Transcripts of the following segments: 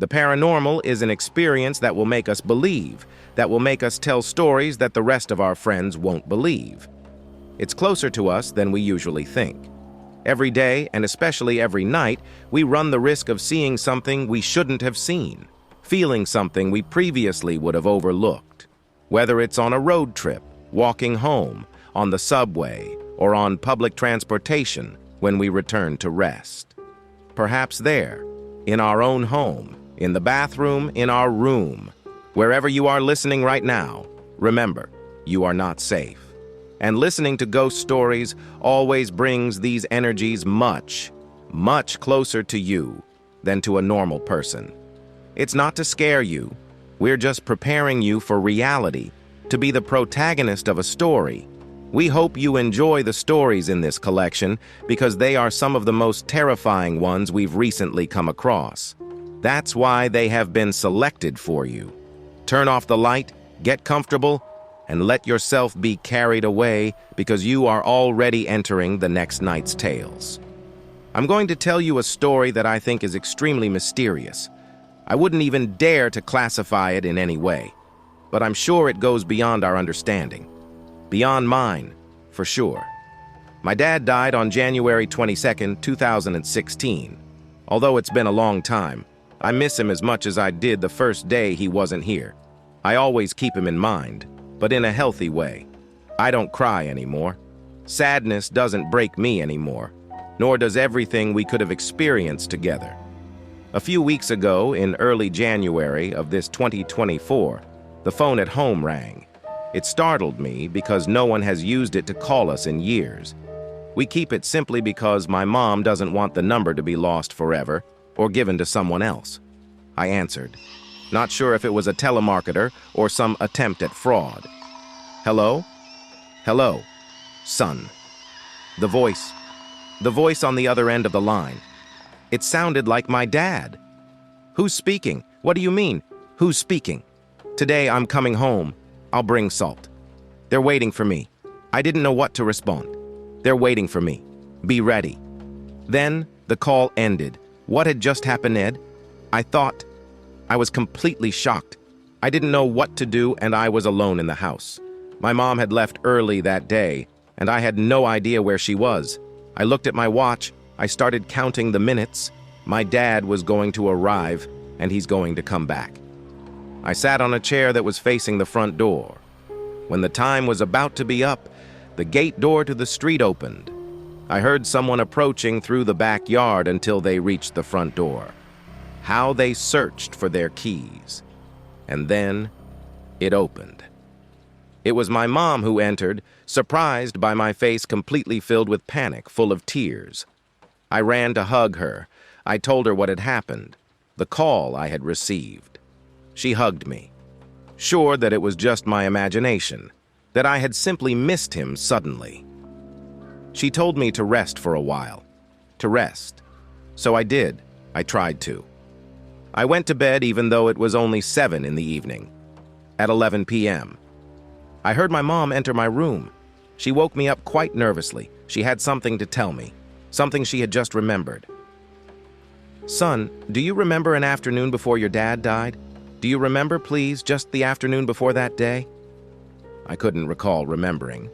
The paranormal is an experience that will make us believe, that will make us tell stories that the rest of our friends won't believe. It's closer to us than we usually think. Every day, and especially every night, we run the risk of seeing something we shouldn't have seen, feeling something we previously would have overlooked. Whether it's on a road trip, walking home, on the subway, or on public transportation when we return to rest. Perhaps there, in our own home, in the bathroom, in our room, wherever you are listening right now, remember, you are not safe. And listening to ghost stories always brings these energies much, much closer to you than to a normal person. It's not to scare you. We're just preparing you for reality, to be the protagonist of a story. We hope you enjoy the stories in this collection because they are some of the most terrifying ones we've recently come across. That's why they have been selected for you. Turn off the light, get comfortable, and let yourself be carried away because you are already entering the next night's tales. I'm going to tell you a story that I think is extremely mysterious. I wouldn't even dare to classify it in any way, but I'm sure it goes beyond our understanding. Beyond mine, for sure. My dad died on January 22, 2016. Although it's been a long time, I miss him as much as I did the first day he wasn't here. I always keep him in mind, but in a healthy way. I don't cry anymore. Sadness doesn't break me anymore, nor does everything we could have experienced together. A few weeks ago, in early January of this 2024, the phone at home rang. It startled me because no one has used it to call us in years. We keep it simply because my mom doesn't want the number to be lost forever or given to someone else. I answered, not sure if it was a telemarketer or some attempt at fraud. Hello? Hello, son. The voice on the other end of the line. It sounded like my dad. Who's speaking? What do you mean? Who's speaking? Today I'm coming home. I'll bring salt. They're waiting for me. I didn't know what to respond. They're waiting for me. Be ready. Then the call ended. What had just happened, Ed? I was completely shocked. I didn't know what to do, and I was alone in the house. My mom had left early that day, and I had no idea where she was. I looked at my watch. I started counting the minutes. My dad was going to arrive, and he's going to come back. I sat on a chair that was facing the front door. When the time was about to be up, the gate door to the street opened. I heard someone approaching through the backyard until they reached the front door. How they searched for their keys. And then it opened. It was my mom who entered, surprised by my face completely filled with panic, full of tears. I ran to hug her. I told her what had happened, the call I had received. She hugged me, sure that it was just my imagination, that I had simply missed him suddenly. She told me to rest for a while, to rest. So I did. I tried to. I went to bed even though it was only 7 in the evening, at 11 p.m. I heard my mom enter my room. She woke me up quite nervously. She had something to tell me, something she had just remembered. Son, do you remember an afternoon before your dad died? Do you remember, please, just the afternoon before that day? I couldn't recall remembering.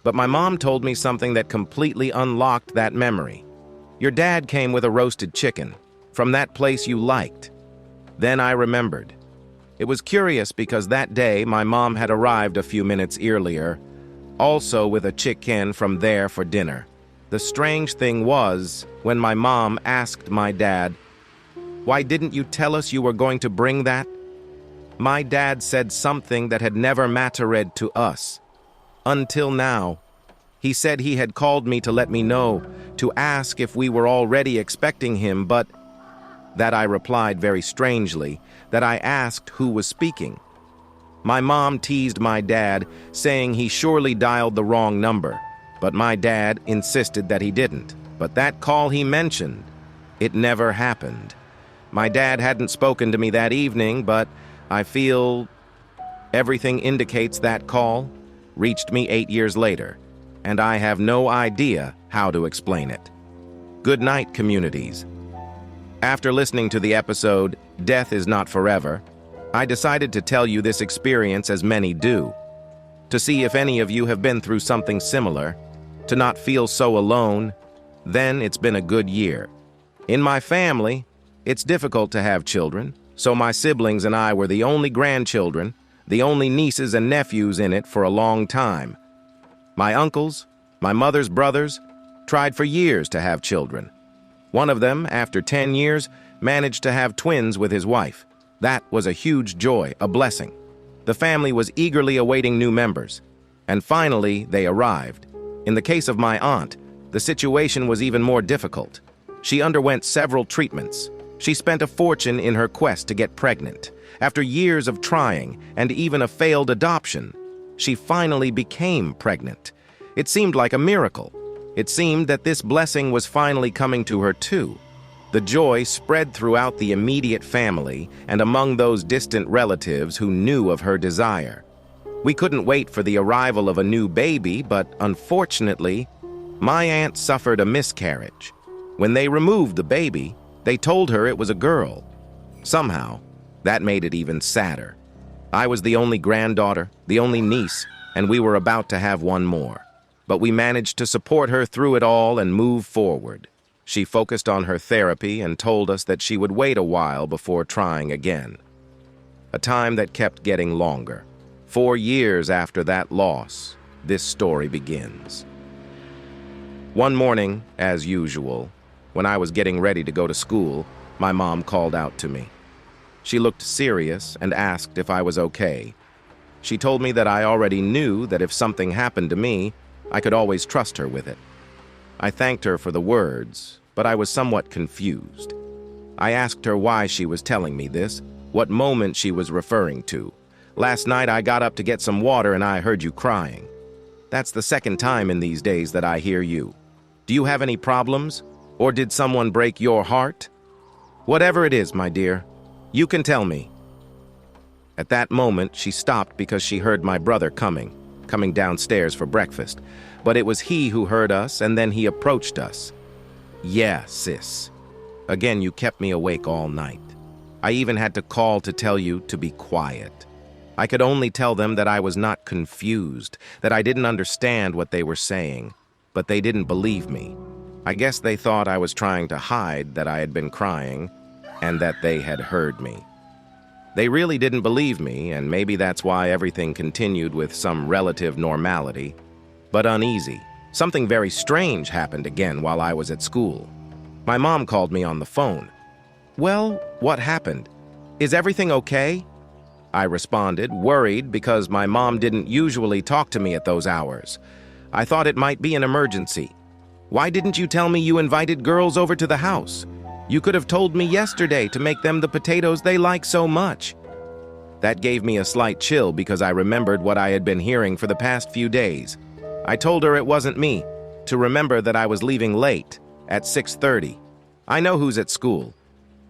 But my mom told me something that completely unlocked that memory. Your dad came with a roasted chicken, from that place you liked. Then I remembered. It was curious because that day my mom had arrived a few minutes earlier, also with a chicken from there for dinner. The strange thing was, when my mom asked my dad, "Why didn't you tell us you were going to bring that?" My dad said something that had never mattered to us. Until now. He said he had called me to let me know, to ask if we were already expecting him, but that I replied very strangely, that I asked who was speaking. My mom teased my dad, saying he surely dialed the wrong number, but my dad insisted that he didn't. But that call he mentioned, it never happened. My dad hadn't spoken to me that evening, but I feel everything indicates that call reached me 8 years later, and I have no idea how to explain it. Good night, communities. After listening to the episode, Death is Not Forever, I decided to tell you this experience as many do, to see if any of you have been through something similar, to not feel so alone. Then it's been a good year. In my family, it's difficult to have children, so my siblings and I were the only grandchildren, the only nieces and nephews in it for a long time. My uncles, my mother's brothers, tried for years to have children. One of them, after 10 years, managed to have twins with his wife. That was a huge joy, a blessing. The family was eagerly awaiting new members, and finally they arrived. In the case of my aunt, the situation was even more difficult. She underwent several treatments. She spent a fortune in her quest to get pregnant. After years of trying, and even a failed adoption, she finally became pregnant. It seemed like a miracle. It seemed that this blessing was finally coming to her too. The joy spread throughout the immediate family and among those distant relatives who knew of her desire. We couldn't wait for the arrival of a new baby, but unfortunately, my aunt suffered a miscarriage. When they removed the baby, they told her it was a girl. Somehow, that made it even sadder. I was the only granddaughter, the only niece, and we were about to have one more. But we managed to support her through it all and move forward. She focused on her therapy and told us that she would wait a while before trying again. A time that kept getting longer. 4 years after that loss, this story begins. One morning, as usual, when I was getting ready to go to school, my mom called out to me. She looked serious and asked if I was okay. She told me that I already knew that if something happened to me, I could always trust her with it. I thanked her for the words, but I was somewhat confused. I asked her why she was telling me this, what moment she was referring to. Last night I got up to get some water and I heard you crying. That's the second time in these days that I hear you. Do you have any problems? Or did someone break your heart? Whatever it is, my dear, you can tell me. At that moment, she stopped because she heard my brother coming downstairs for breakfast. But it was he who heard us, and then he approached us. Yeah, sis. Again, you kept me awake all night. I even had to call to tell you to be quiet. I could only tell them that I was not confused, that I didn't understand what they were saying, but they didn't believe me. I guess they thought I was trying to hide that I had been crying and that they had heard me. They really didn't believe me, and maybe that's why everything continued with some relative normality. But uneasy. Something very strange happened again while I was at school. My mom called me on the phone. Well, what happened? Is everything okay? I responded, worried because my mom didn't usually talk to me at those hours. I thought it might be an emergency. Why didn't you tell me you invited girls over to the house? You could have told me yesterday to make them the potatoes they like so much. That gave me a slight chill because I remembered what I had been hearing for the past few days. I told her it wasn't me, to remember that I was leaving late, at 6:30. I know who's at school.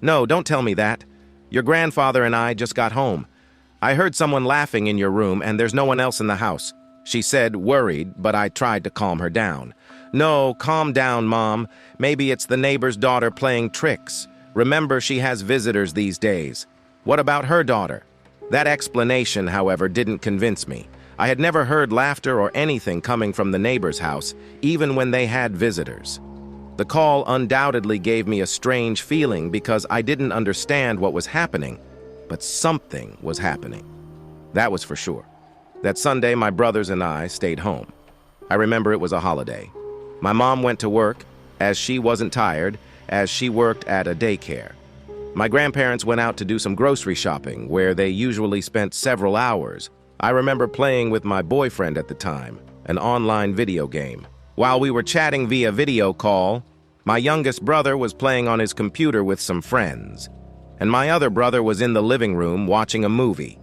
No, don't tell me that. Your grandfather and I just got home. I heard someone laughing in your room and there's no one else in the house. She said, worried, but I tried to calm her down. No, calm down, Mom. Maybe it's the neighbor's daughter playing tricks. Remember, she has visitors these days. What about her daughter? That explanation, however, didn't convince me. I had never heard laughter or anything coming from the neighbor's house, even when they had visitors. The call undoubtedly gave me a strange feeling because I didn't understand what was happening, but something was happening. That was for sure. That Sunday, my brothers and I stayed home. I remember it was a holiday. My mom went to work, as she wasn't tired, as she worked at a daycare. My grandparents went out to do some grocery shopping, where they usually spent several hours. I remember playing with my boyfriend at the time, an online video game. While we were chatting via video call, my youngest brother was playing on his computer with some friends, and my other brother was in the living room watching a movie.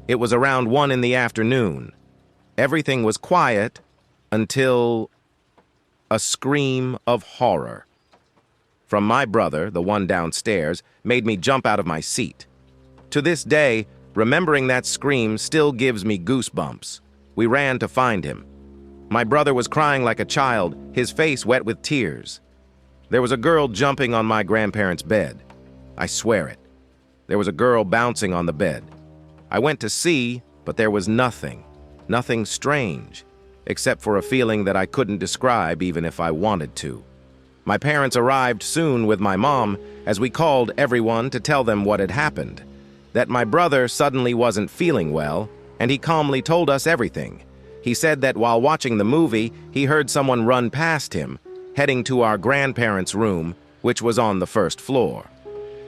It was around 1 in the afternoon. Everything was quiet until a scream of horror from my brother, the one downstairs, made me jump out of my seat. To this day, remembering that scream still gives me goosebumps. We ran to find him. My brother was crying like a child, his face wet with tears. There was a girl jumping on my grandparents' bed. I swear it. There was a girl bouncing on the bed. I went to see, but there was nothing strange, except for a feeling that I couldn't describe even if I wanted to. My parents arrived soon with my mom as we called everyone to tell them what had happened, that my brother suddenly wasn't feeling well, and he calmly told us everything. He said that while watching the movie, he heard someone run past him, heading to our grandparents' room, which was on the first floor.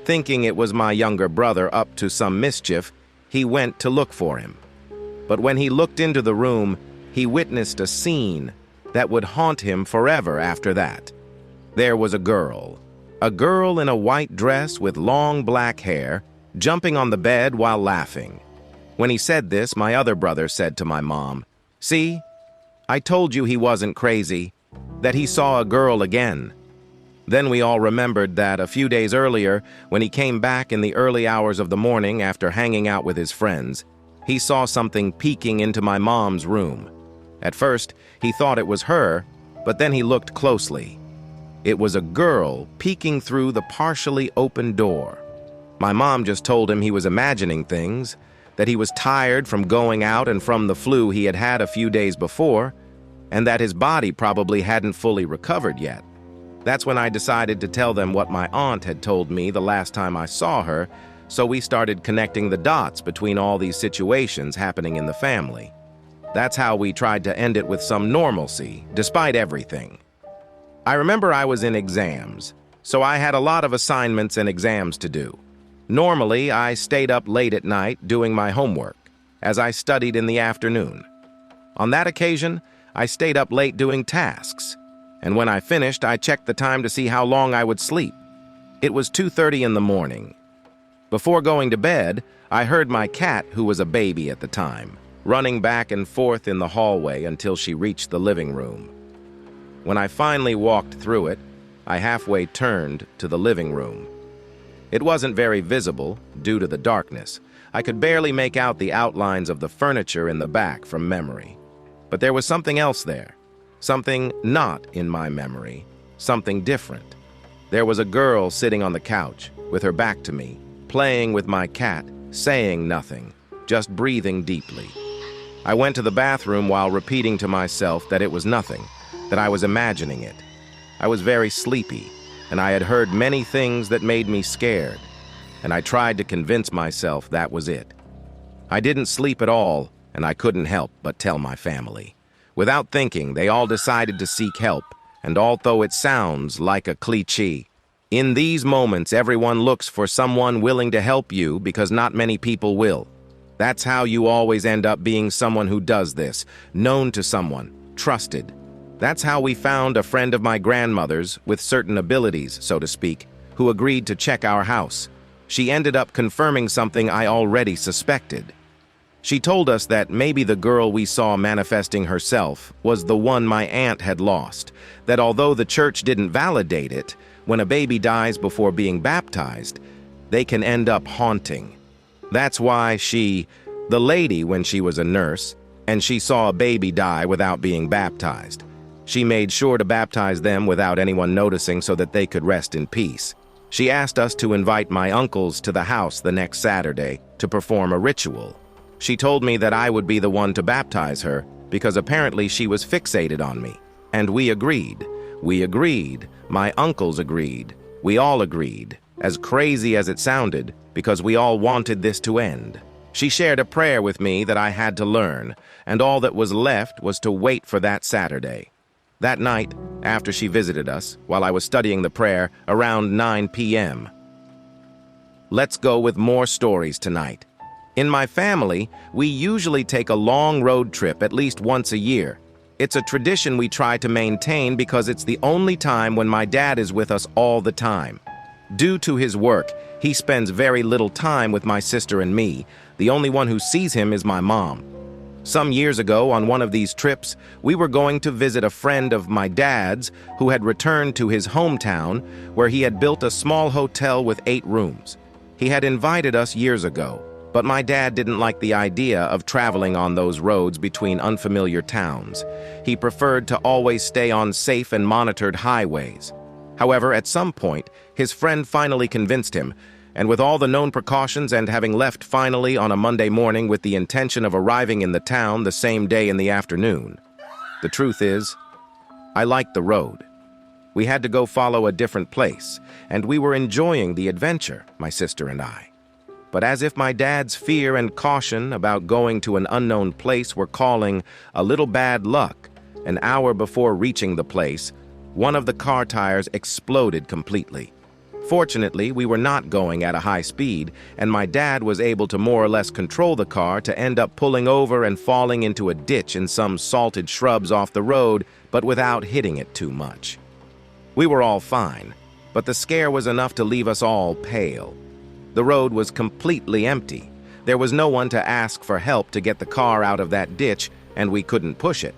Thinking it was my younger brother up to some mischief, he went to look for him. But when he looked into the room, he witnessed a scene that would haunt him forever after that. There was a girl in a white dress with long black hair, jumping on the bed while laughing. When he said this, my other brother said to my mom, "See, I told you he wasn't crazy, that he saw a girl again." Then we all remembered that a few days earlier, when he came back in the early hours of the morning after hanging out with his friends, he saw something peeking into my mom's room. At first, he thought it was her, but then he looked closely. It was a girl peeking through the partially open door. My mom just told him he was imagining things, that he was tired from going out and from the flu he had had a few days before, and that his body probably hadn't fully recovered yet. That's when I decided to tell them what my aunt had told me the last time I saw her, so we started connecting the dots between all these situations happening in the family. That's how we tried to end it with some normalcy, despite everything. I remember I was in exams, so I had a lot of assignments and exams to do. Normally, I stayed up late at night doing my homework, as I studied in the afternoon. On that occasion, I stayed up late doing tasks, and when I finished, I checked the time to see how long I would sleep. It was 2:30 in the morning. Before going to bed, I heard my cat, who was a baby at the time, running back and forth in the hallway until she reached the living room. When I finally walked through it, I halfway turned to the living room. It wasn't very visible due to the darkness. I could barely make out the outlines of the furniture in the back from memory. But there was something else there. Something not in my memory. Something different. There was a girl sitting on the couch, with her back to me, playing with my cat, saying nothing, just breathing deeply. I went to the bathroom while repeating to myself that it was nothing, that I was imagining it. I was very sleepy, and I had heard many things that made me scared, and I tried to convince myself that was it. I didn't sleep at all, and I couldn't help but tell my family. Without thinking, they all decided to seek help, and although it sounds like a cliché, in these moments everyone looks for someone willing to help you because not many people will. That's how you always end up being someone who does this, known to someone, trusted. That's how we found a friend of my grandmother's with certain abilities, so to speak, who agreed to check our house. She ended up confirming something I already suspected. She told us that maybe the girl we saw manifesting herself was the one my aunt had lost, that although the church didn't validate it, when a baby dies before being baptized, they can end up haunting. That's why the lady when she was a nurse, and she saw a baby die without being baptized. She made sure to baptize them without anyone noticing so that they could rest in peace. She asked us to invite my uncles to the house the next Saturday to perform a ritual. She told me that I would be the one to baptize her because apparently she was fixated on me. And we agreed. We agreed. My uncles agreed. We all agreed. As crazy as it sounded, because we all wanted this to end. She shared a prayer with me that I had to learn, and all that was left was to wait for that Saturday. That night, after she visited us, while I was studying the prayer, around 9 p.m. Let's go with more stories tonight. In my family, we usually take a long road trip at least once a year. It's a tradition we try to maintain because it's the only time when my dad is with us all the time. Due to his work, he spends very little time with my sister and me. The only one who sees him is my mom. Some years ago, on one of these trips, we were going to visit a friend of my dad's who had returned to his hometown where he had built a small hotel with 8 rooms. He had invited us years ago, but my dad didn't like the idea of traveling on those roads between unfamiliar towns. He preferred to always stay on safe and monitored highways. However, at some point, his friend finally convinced him, and with all the known precautions and having left finally on a Monday morning with the intention of arriving in the town the same day in the afternoon. The truth is, I liked the road. We had to go follow a different place, and we were enjoying the adventure, my sister and I. But as if my dad's fear and caution about going to an unknown place were calling a little bad luck, an hour before reaching the place, one of the car tires exploded completely. Fortunately, we were not going at a high speed, and my dad was able to more or less control the car to end up pulling over and falling into a ditch in some salted shrubs off the road, but without hitting it too much. We were all fine, but the scare was enough to leave us all pale. The road was completely empty. There was no one to ask for help to get the car out of that ditch, and we couldn't push it.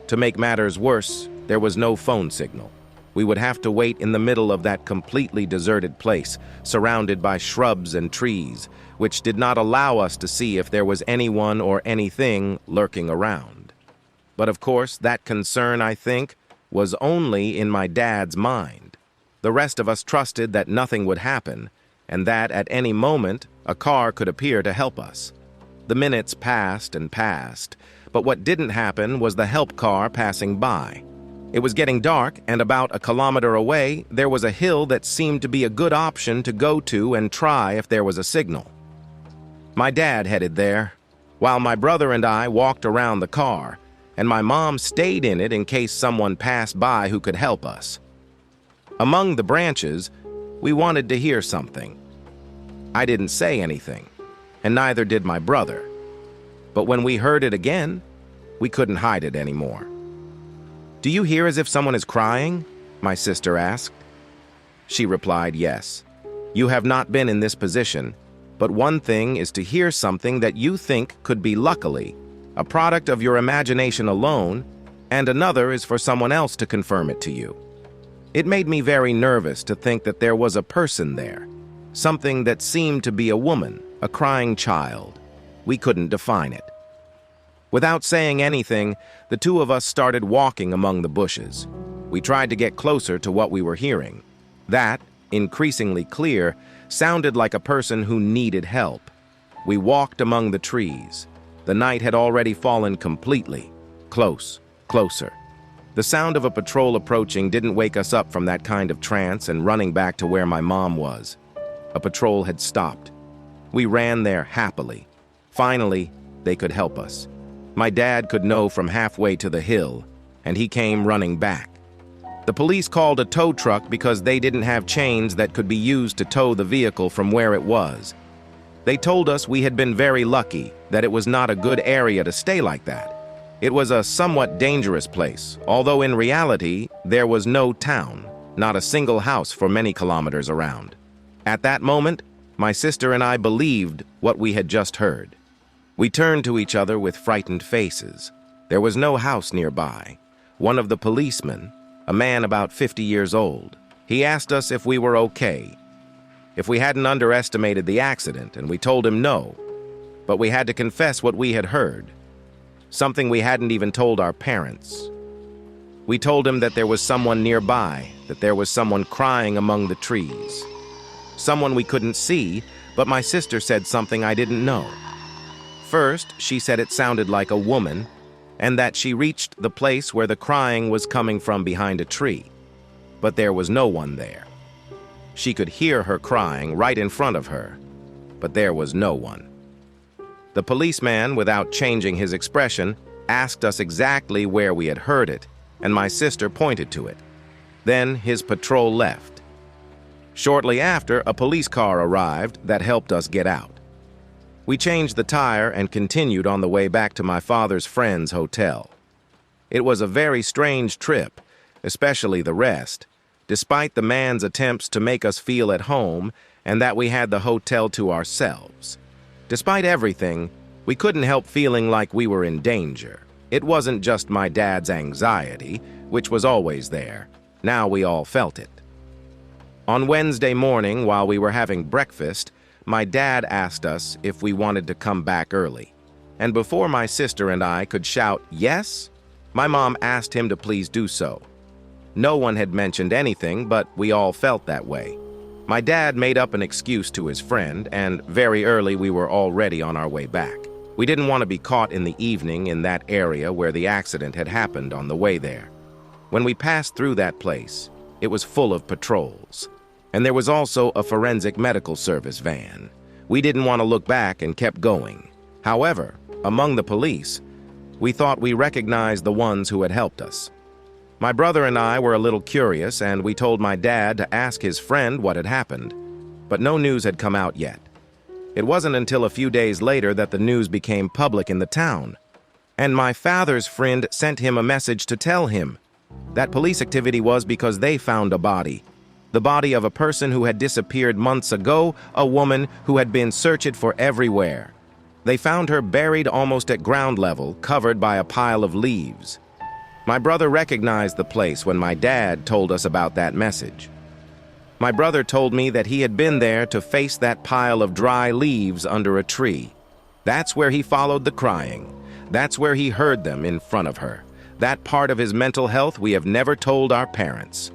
To make matters worse, there was no phone signal. We would have to wait in the middle of that completely deserted place, surrounded by shrubs and trees, which did not allow us to see if there was anyone or anything lurking around. But of course, that concern, I think, was only in my dad's mind. The rest of us trusted that nothing would happen, and that at any moment a car could appear to help us. The minutes passed and passed, but what didn't happen was the help car passing by. It was getting dark, and about a kilometer away, there was a hill that seemed to be a good option to go to and try if there was a signal. My dad headed there, while my brother and I walked around the car, and my mom stayed in it in case someone passed by who could help us. Among the branches, we wanted to hear something. I didn't say anything, and neither did my brother. But when we heard it again, we couldn't hide it anymore. "Do you hear as if someone is crying?" my sister asked. She replied, "Yes. You have not been in this position, but one thing is to hear something that you think could be luckily a product of your imagination alone, and another is for someone else to confirm it to you." It made me very nervous to think that there was a person there, something that seemed to be a woman, a crying child. We couldn't define it. Without saying anything, the two of us started walking among the bushes. We tried to get closer to what we were hearing. That, increasingly clear, sounded like a person who needed help. We walked among the trees. The night had already fallen completely. Close, closer. The sound of a patrol approaching didn't wake us up from that kind of trance and running back to where my mom was. A patrol had stopped. We ran there happily. Finally, they could help us. My dad could know from halfway to the hill, and he came running back. The police called a tow truck because they didn't have chains that could be used to tow the vehicle from where it was. They told us we had been very lucky, that it was not a good area to stay like that. It was a somewhat dangerous place, although in reality, there was no town, not a single house for many kilometers around. At that moment, my sister and I believed what we had just heard. We turned to each other with frightened faces. There was no house nearby. One of the policemen, a man about 50 years old, he asked us if we were okay, if we hadn't underestimated the accident, and we told him no. But we had to confess what we had heard, something we hadn't even told our parents. We told him that there was someone nearby, that there was someone crying among the trees. Someone we couldn't see, but my sister said something I didn't know. First, she said it sounded like a woman, and that she reached the place where the crying was coming from behind a tree. But there was no one there. She could hear her crying right in front of her, but there was no one. The policeman, without changing his expression, asked us exactly where we had heard it, and my sister pointed to it. Then his patrol left. Shortly after, a police car arrived that helped us get out. We changed the tire and continued on the way back to my father's friend's hotel. It was a very strange trip, especially the rest, despite the man's attempts to make us feel at home and that we had the hotel to ourselves. Despite everything, we couldn't help feeling like we were in danger. It wasn't just my dad's anxiety, which was always there. Now we all felt it. On Wednesday morning, while we were having breakfast, my dad asked us if we wanted to come back early. And before my sister and I could shout yes, my mom asked him to please do so. No one had mentioned anything, but we all felt that way. My dad made up an excuse to his friend, and very early we were already on our way back. We didn't want to be caught in the evening in that area where the accident had happened on the way there. When we passed through that place, it was full of patrols. And there was also a forensic medical service van. We didn't want to look back and kept going. However, among the police, we thought we recognized the ones who had helped us. My brother and I were a little curious, and we told my dad to ask his friend what had happened. But no news had come out yet. It wasn't until a few days later that the news became public in the town. And my father's friend sent him a message to tell him that police activity was because they found a body. The body of a person who had disappeared months ago, a woman who had been searched for everywhere. They found her buried almost at ground level, covered by a pile of leaves. My brother recognized the place when my dad told us about that message. My brother told me that he had been there to face that pile of dry leaves under a tree. That's where he followed the crying. That's where he heard them in front of her. That part of his mental health we have never told our parents.